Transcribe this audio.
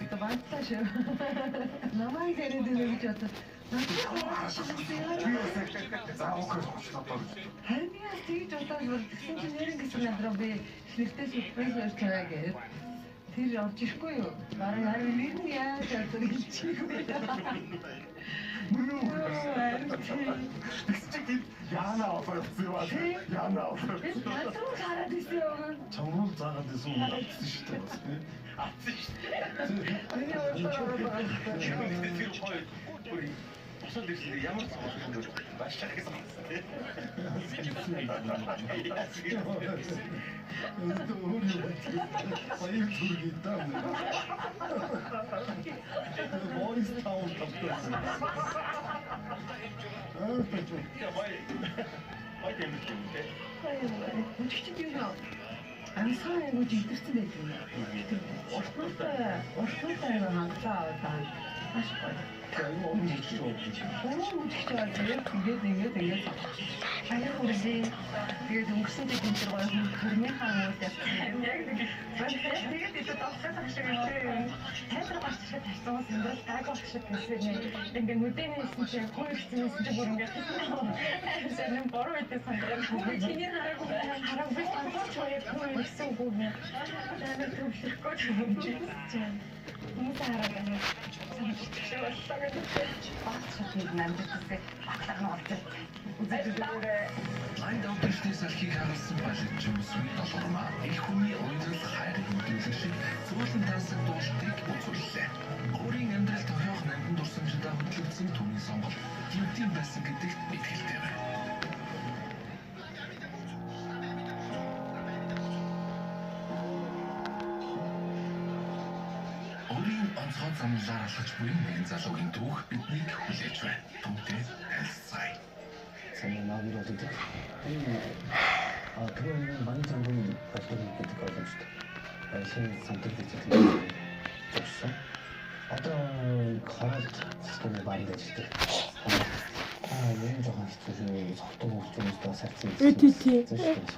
Это вантаж. Намайг яриад өгнө гэж бодод. Харин яа тэгж удаа бол тэгсэн чинь нэрэн гэсэн надраа би шилтэй сюрприз өрч тавиа гэдэг. Тэр орж ирэхгүй юу? Бараг харин нэр нь яаж ордог гэж чийгүй. Яна оферцээ баа. Яна офер. Надруу хараад ирсэн. Чамруу заагаад байсан юм атсан шүү дээ. Атсан шүү дээ. Босоод ирсэн ямар цогцолтой юм бэ? Баш чагсан. Баяр түргий таа. Борис таун тавтсан. Ами сайн айгуу жидэрсэн байх юм. Урттай хангалаа аваад маш гоё. Аюу өмжиж Тэгээд аяа хүрээ. Тэгээд өнгөрсөндөө гинтэр гоё хөрмийнхаа мууд явсан. Яг тэгээд ito тавцаа шиг юм. Тайлбар гарч ирээд тавцаас ингээд таагаа шиг гэсэн. Ингээд нүдэний хэлсэн чинь хөрөлцсөн чинь бүр ингээд зэрэг бороо идэх сандраа. Чиний хараагүй сандраач хоёр гэсэн үг юм. Тэгээд төвшөхгүй юм чинь. Муу хараагаа Ein Augenstich архийг хагалсан балетчмсүн толгормаа их хүний уйлал хайрыг мэдүүлэх шиг зөөлөн тансаг дуушдыг үзүүллээ. Өөрийн амьдралд тохиох нандин дурсамжтай хөтлөгдсөн түүний сонголт гинтийн байсан гэдэгт итгэлтэй байна. Өөрийн онцгой замлаар алхаж буй нэгэн залуугийн түүх биднийг хүлээж байна. Түүнтэй танилцъя. 저는 나비로 듣고 그거는 많이 장군이 발전이 되게 어렵습니다. 신 선택이 되게 좋죠. 어떤 가라지 시스템이 많이 되실 때 여행자 가시죠. 속도 좀 더 살지.